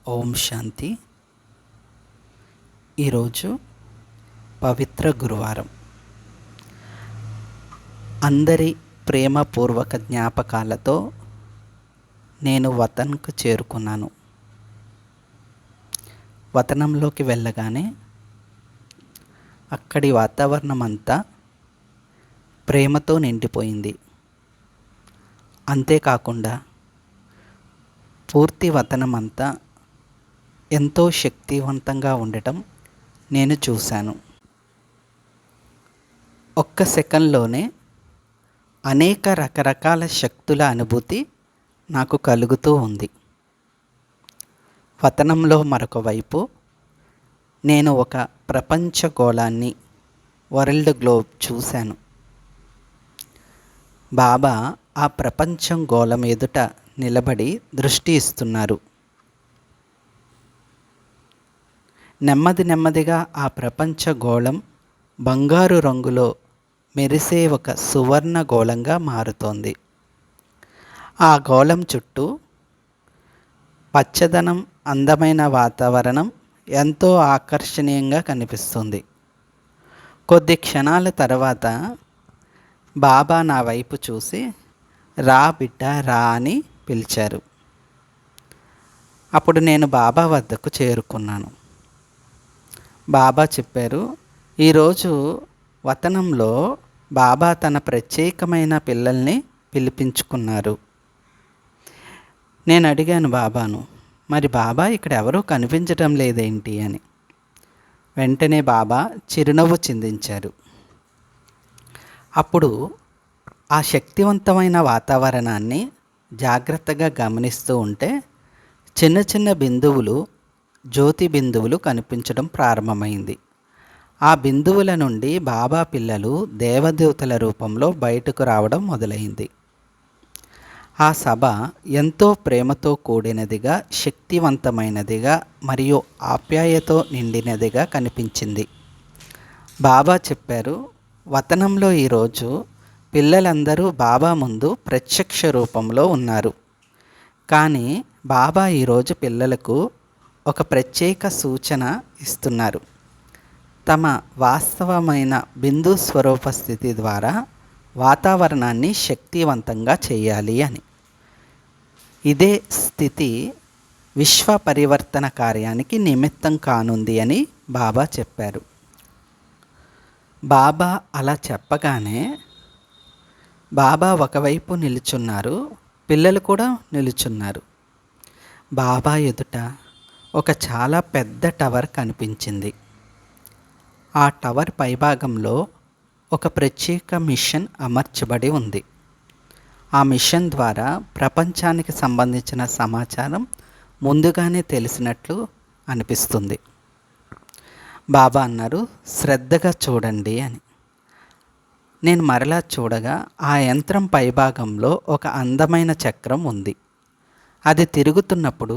ఓం శాంతి. ఈరోజు పవిత్ర గురువారం. అందరి ప్రేమపూర్వక జ్ఞాపకాలతో నేను వతన్కు చేరుకున్నాను. వతనంలోకి వెళ్ళగానే అక్కడి వాతావరణం అంతా ప్రేమతో నిండిపోయింది. అంతేకాకుండా పూర్తి వతనం అంతా ఎంతో శక్తివంతంగా ఉండటం నేను చూశాను. ఒక్క సెకండ్లోనే అనేక రకరకాల శక్తుల అనుభూతి నాకు కలుగుతూ ఉంది. వతనంలో మరొక వైపు నేను ఒక ప్రపంచ గోళాన్ని, వరల్డ్ గ్లోబ్ చూశాను. బాబా ఆ ప్రపంచం గోళం ఎదుట నిలబడి దృష్టి ఇస్తున్నారు. నెమ్మదిగా ఆ ప్రపంచ గోళం బంగారు రంగులో మెరిసే ఒక సువర్ణ గోళంగా మారుతోంది. ఆ గోళం చుట్టూ పచ్చదనం, అందమైన వాతావరణం ఎంతో ఆకర్షణీయంగా కనిపిస్తుంది. కొద్ది క్షణాల తర్వాత బాబా నా వైపు చూసి, రా బిడ్డ రా అని పిలిచారు. అప్పుడు నేను బాబా వద్దకు చేరుకున్నాను. బాబా చెప్పారు, ఈరోజు వతనంలో బాబా తన ప్రత్యేకమైన పిల్లల్ని పిలిపించుకున్నారు. నేను అడిగాను బాబాను, మరి బాబా ఇక్కడ ఎవరూ కనిపించటం లేదేంటి అని. వెంటనే బాబా చిరునవ్వు చిందించారు. అప్పుడు ఆ శక్తివంతమైన వాతావరణాన్ని జాగ్రత్తగా గమనిస్తూ ఉంటే చిన్న చిన్న బిందువులు, జ్యోతి బిందువులు కనిపించడం ప్రారంభమైంది. ఆ బిందువుల నుండి బాబా పిల్లలు దేవదేవతల రూపంలో బయటకు రావడం మొదలైంది. ఆ సభ ఎంతో ప్రేమతో కూడినదిగా, శక్తివంతమైనదిగా మరియు ఆప్యాయతో నిండినదిగా కనిపించింది. బాబా చెప్పారు, వతనంలో ఈరోజు పిల్లలందరూ బాబా ముందు ప్రత్యక్ష రూపంలో ఉన్నారు. కానీ బాబా ఈరోజు పిల్లలకు ఒక ప్రత్యేక సూచన ఇస్తున్నారు. తమ వాస్తవమైన బిందు స్వరూప స్థితి ద్వారా వాతావరణాన్ని శక్తివంతంగా చేయాలి అని. ఇదే స్థితి విశ్వ పరివర్తన కార్యానికి నిమిత్తం కానుంది అని బాబా చెప్పారు. బాబా అలా చెప్పగానే బాబా ఒకవైపు నిలుచున్నారు, పిల్లలు కూడా నిలుచున్నారు. బాబా ఎదుట ఒక చాలా పెద్ద టవర్ కనిపించింది. ఆ టవర్ పైభాగంలో ఒక ప్రత్యేక మిషన్ అమర్చబడి ఉంది. ఆ మిషన్ ద్వారా ప్రపంచానికి సంబంధించిన సమాచారం ముందుగానే తెలిసినట్లు అనిపిస్తుంది. బాబా అన్నారు, శ్రద్ధగా చూడండి అని. నేను మరలా చూడగా ఆ యంత్రం పైభాగంలో ఒక అందమైన చక్రం ఉంది. అది తిరుగుతున్నప్పుడు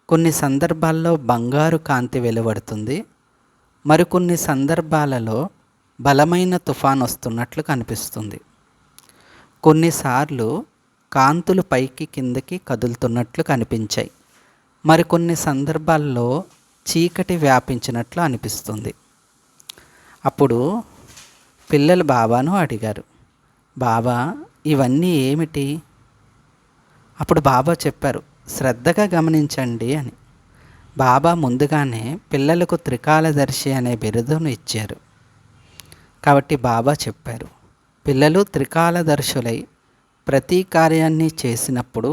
కొన్ని సందర్భాల్లో బంగారు కాంతి వెలువడుతుంది, మరికొన్ని సందర్భాలలో బలమైన తుఫాన్ వస్తున్నట్లు కనిపిస్తుంది. కొన్నిసార్లు కాంతులు పైకి కిందకి కదులుతున్నట్లు కనిపించాయి, మరికొన్ని సందర్భాల్లో చీకటి వ్యాపించినట్లు అనిపిస్తుంది. అప్పుడు పిల్లలు బాబాను అడిగారు, బాబా ఇవన్నీ ఏమిటి? అప్పుడు బాబా చెప్పారు, శ్రద్ధగా గమనించండి అని. బాబా ముందుగానే పిల్లలకు త్రికాలదర్శి అనే బిరుదును ఇచ్చారు. కాబట్టి బాబా చెప్పారు, పిల్లలు త్రికాలదర్శులై ప్రతి కార్యాన్ని చేసినప్పుడు,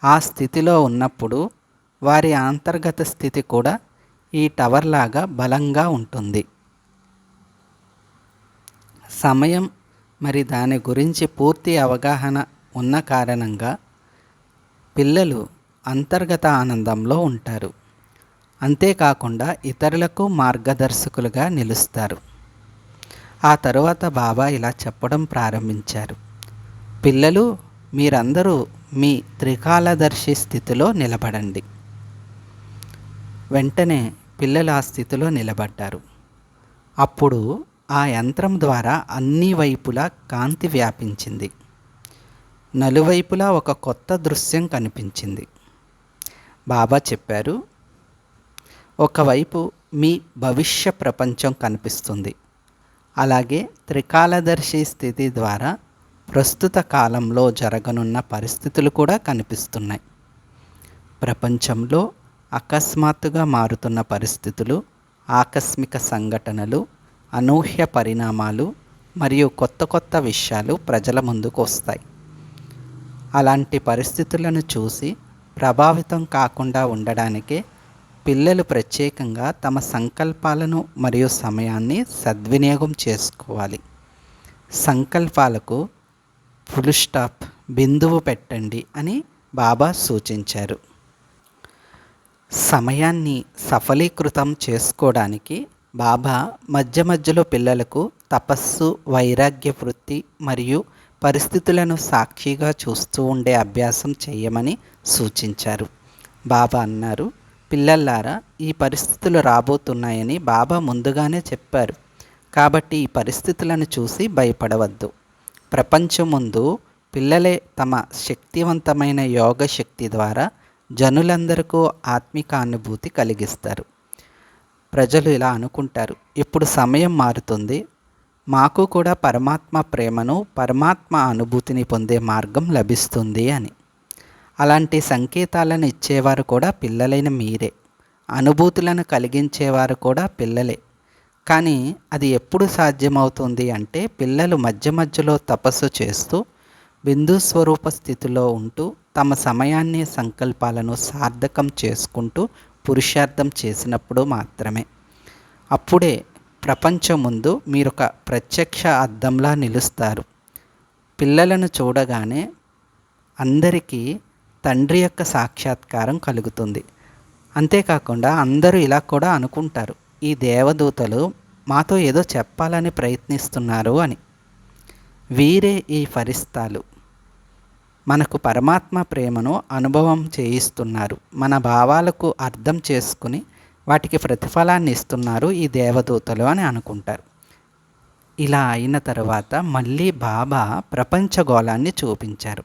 ఆ స్థితిలో ఉన్నప్పుడు వారి అంతర్గత స్థితి కూడా ఈ టవర్ లాగా బలంగా ఉంటుంది. సమయం మరి దాని గురించి పూర్తి అవగాహన ఉన్న కారణంగా పిల్లలు అంతర్గత ఆనందంలో ఉంటారు. అంతేకాకుండా ఇతరులకు మార్గదర్శకులుగా నిలుస్తారు. ఆ తరువాత బాబా ఇలా చెప్పడం ప్రారంభించారు, పిల్లలు మీరందరూ మీ త్రికాలదర్శి స్థితిలో నిలబడండి. వెంటనే పిల్లలు ఆ స్థితిలో నిలబడ్డారు. అప్పుడు ఆ యంత్రం ద్వారా అన్ని వైపులా కాంతి వ్యాపించింది. నలువైపులా ఒక కొత్త దృశ్యం కనిపించింది. బాబా చెప్పారు, ఒకవైపు మీ భవిష్య ప్రపంచం కనిపిస్తుంది, అలాగే త్రికాలదర్శి స్థితి ద్వారా ప్రస్తుత కాలంలో జరగనున్న పరిస్థితులు కూడా కనిపిస్తున్నాయి. ప్రపంచంలో అకస్మాత్తుగా మారుతున్న పరిస్థితులు, ఆకస్మిక సంఘటనలు, అనూహ్య పరిణామాలు మరియు కొత్త కొత్త విషయాలు ప్రజల ముందుకు వస్తాయి. అలాంటి పరిస్థితులను చూసి ప్రభావితం కాకుండా ఉండడానికే పిల్లలు ప్రత్యేకంగా తమ సంకల్పాలను మరియు సమయాన్ని సద్వినియోగం చేసుకోవాలి. సంకల్పాలకు ఫుల్ స్టాప్, బిందువు పెట్టండి అని బాబా సూచించారు. సమయాన్ని సఫలీకృతం చేసుకోవడానికి బాబా మధ్య మధ్యలో పిల్లలకు తపస్సు, వైరాగ్య వృత్తి మరియు పరిస్థితులను సాక్షిగా చూస్తూ ఉండే అభ్యాసం చేయమని సూచించారు. బాబా అన్నారు, పిల్లల్లారా, ఈ పరిస్థితులు రాబోతున్నాయని బాబా ముందుగానే చెప్పారు. కాబట్టి ఈ పరిస్థితులను చూసి భయపడవద్దు. ప్రపంచం ముందు పిల్లలే తమ శక్తివంతమైన యోగ శక్తి ద్వారా జనులందరికీ ఆత్మిక అనుభూతి కలిగిస్తారు. ప్రజలు ఇలా అనుకుంటారు, ఇప్పుడు సమయం మారుతుంది, మాకు కూడా పరమాత్మ ప్రేమను, పరమాత్మ అనుభూతిని పొందే మార్గం లభిస్తుంది అని. అలాంటి సంకేతాలను ఇచ్చేవారు కూడా పిల్లలైన మీరే, అనుభూతులను కలిగించేవారు కూడా పిల్లలే. కానీ అది ఎప్పుడు సాధ్యమవుతుంది అంటే పిల్లలు మధ్య మధ్యలో తపస్సు చేస్తూ బిందు స్వరూప స్థితిలో ఉంటూ తమ సమయాన్ని, సంకల్పాలను సార్థకం చేసుకుంటూ పురుషార్థం చేసినప్పుడు మాత్రమే. అప్పుడే ప్రపంచం ముందు మీరొక ప్రత్యక్ష అద్దంలా నిలుస్తారు. పిల్లలను చూడగానే అందరికీ తండ్రి యొక్క సాక్షాత్కారం కలుగుతుంది. అంతేకాకుండా అందరూ ఇలా కూడా అనుకుంటారు, ఈ దేవదూతలు మాతో ఏదో చెప్పాలని ప్రయత్నిస్తున్నారు అని. వీరే ఈ ఫరిస్తాలు మనకు పరమాత్మ ప్రేమను అనుభవం చేయిస్తున్నారు. మన భావాలకు అర్థం చేసుకుని వాటికి ప్రతిఫలాన్ని ఇస్తున్నారు ఈ దేవదూతలు అని అనుకుంటారు. ఇలా అయిన తర్వాత మళ్ళీ బాబా ప్రపంచగోళాన్ని చూపించారు.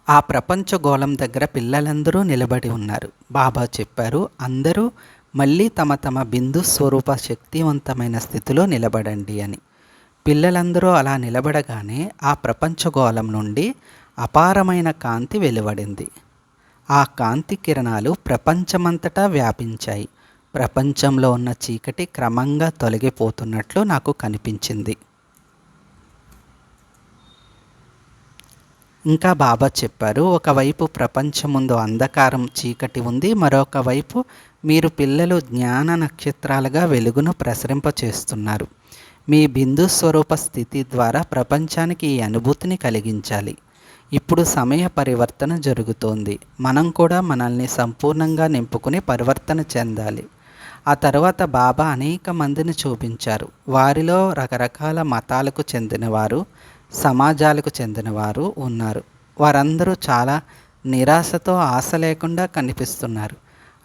ఆ ప్రపంచగోళం దగ్గర పిల్లలందరూ నిలబడి ఉన్నారు. బాబా చెప్పారు, అందరూ మళ్ళీ తమ తమ బిందు స్వరూప శక్తివంతమైన స్థితిలో నిలబడండి అని. పిల్లలందరూ అలా నిలబడగానే ఆ ప్రపంచగోళం నుండి అపారమైన కాంతి వెలువడింది. ఆ కాంతి కిరణాలు ప్రపంచమంతటా వ్యాపించాయి. ప్రపంచంలో ఉన్న చీకటి క్రమంగా తొలగిపోతున్నట్లు నాకు కనిపించింది. ఇంకా బాబా చెప్పారు, ఒకవైపు ప్రపంచం ముందు అంధకారం, చీకటి ఉంది, మరొక వైపు మీరు పిల్లలు జ్ఞాన నక్షత్రాలుగా వెలుగును ప్రసరింపచేస్తున్నారు. మీ బిందు స్వరూప స్థితి ద్వారా ప్రపంచానికి ఈ అనుభూతిని కలిగించాలి. ఇప్పుడు సమయ పరివర్తన జరుగుతోంది. మనం కూడా మనల్ని సంపూర్ణంగా నింపుకుని పరివర్తన చెందాలి. ఆ తర్వాత బాబా అనేక మందిని చూపించారు. వారిలో రకరకాల మతాలకు చెందినవారు, సమాజాలకు చెందినవారు ఉన్నారు. వారందరూ చాలా నిరాశతో, ఆశ లేకుండా కనిపిస్తున్నారు.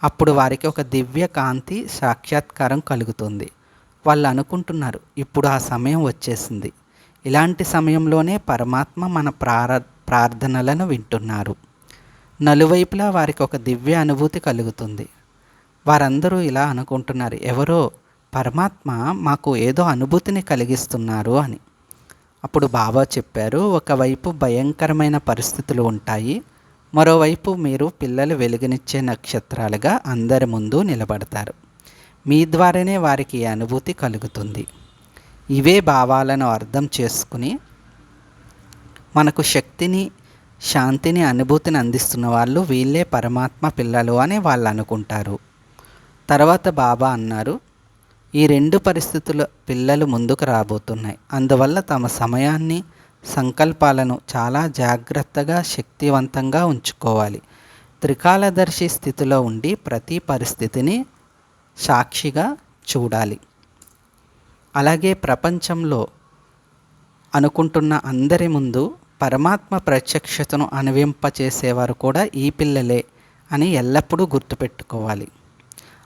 అప్పుడు వారికి ఒక దివ్య కాంతి సాక్షాత్కారం కలుగుతుంది. వాళ్ళు అనుకుంటున్నారు, ఇప్పుడు ఆ సమయం వచ్చేసింది. ఇలాంటి సమయంలోనే పరమాత్మ మన ప్రార్థనలను వింటున్నారు. నలువైపులా వారికి ఒక దివ్య అనుభూతి కలుగుతుంది. వారందరూ ఇలా అనుకుంటున్నారు, ఎవరో పరమాత్మ మాకు ఏదో అనుభూతిని కలిగిస్తున్నారు అని. అప్పుడు బాబా చెప్పారు, ఒకవైపు భయంకరమైన పరిస్థితులు ఉంటాయి, మరోవైపు మీరు పిల్లలు వెలుగునిచ్చే నక్షత్రాలుగా అందరి ముందు నిలబడతారు. మీ ద్వారానే వారికి ఈ అనుభూతి కలుగుతుంది. ఇవే భావాలను అర్థం చేసుకుని మనకు శక్తిని, శాంతిని, అనుభూతిని అందిస్తున్న వాళ్ళు వీళ్ళే పరమాత్మ పిల్లలు అని వాళ్ళు అనుకుంటారు. తర్వాత బాబా అన్నారు, ఈ రెండు పరిస్థితుల పిల్లలు ముందుకు రాబోతున్నాయి. అందువల్ల తమ సమయాన్ని, సంకల్పాలను చాలా జాగ్రత్తగా, శక్తివంతంగా ఉంచుకోవాలి. త్రికాలదర్శి స్థితిలో ఉండి ప్రతి పరిస్థితిని సాక్షిగా చూడాలి. అలాగే ప్రపంచంలో అనుకుంటున్న అందరి ముందు పరమాత్మ ప్రత్యక్షతను అనువింపచేసేవారు కూడా ఈ పిల్లలే అని ఎల్లప్పుడూ గుర్తుపెట్టుకోవాలి.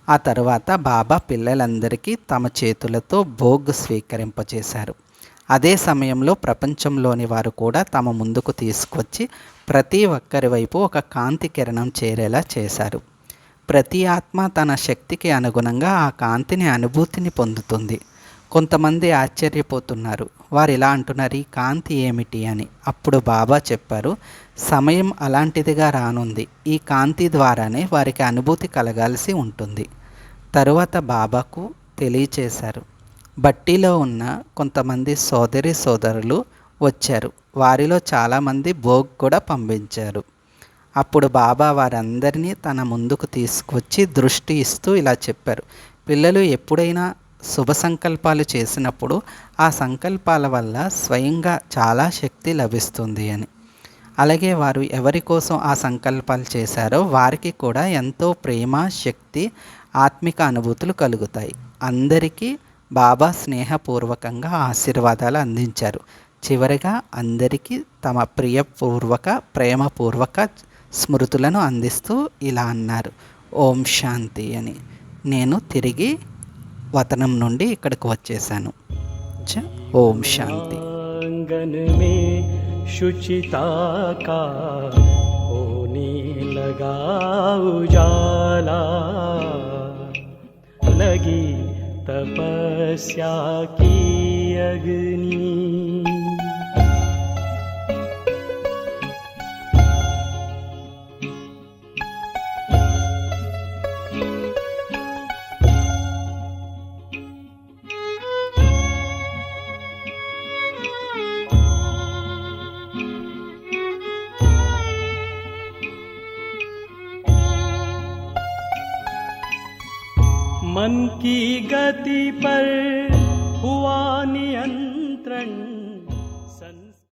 ఆ తర్వాత బాబా పిల్లలందరికీ తమ చేతులతో భోగ్ స్వీకరింపచేశారు. అదే సమయంలో ప్రపంచంలోని వారు కూడా తమ ముందుకు తీసుకొచ్చి ప్రతి ఒక్కరి వైపు ఒక కాంతి కిరణం చేరేలా చేశారు. ప్రతి ఆత్మ తన శక్తికి అనుగుణంగా ఆ కాంతిని అనుభూతిని పొందుతుంది. కొంతమంది ఆశ్చర్యపోతున్నారు. వారు ఇలా అంటున్నారు, ఈ కాంతి ఏమిటి అని. అప్పుడు బాబా చెప్పారు, సమయం అలాంటిదిగా రానుంది. ఈ కాంతి ద్వారానే వారికి అనుభూతి కలగాల్సి ఉంటుంది. తరువాత బాబాకు తెలియచేశారు. బట్టీలో ఉన్న కొంతమంది సోదరి సోదరులు వచ్చారు. వారిలో చాలామంది భోగ్ కూడా పంపించారు. అప్పుడు బాబా వారందరినీ తన ముందుకు తీసుకొచ్చి దృష్టి ఇస్తూ ఇలా చెప్పారు, పిల్లలు ఎప్పుడైనా శుభ సంకల్పాలు చేసినప్పుడు ఆ సంకల్పాల వల్ల స్వయంగా చాలా శక్తి లభిస్తుంది అని. అలాగే వారు ఎవరి కోసం ఆ సంకల్పాలు చేశారో వారికి కూడా ఎంతో ప్రేమ, శక్తి, ఆత్మిక అనుభూతులు కలుగుతాయి. అందరికీ బాబా స్నేహపూర్వకంగా ఆశీర్వాదాలు అందించారు. చివరిగా అందరికీ తమ ప్రేమపూర్వక స్మృతులను అందిస్తూ ఇలా అన్నారు, ఓం శాంతి అని. నేను తిరిగి వతనం నుండి ఇక్కడికి వచ్చేసాను. ఓం శాంతి. शुचिता का होने लगा उजाला, लगी तपस्या की अग्नि। मन की गति पर हुआ नियंत्रण,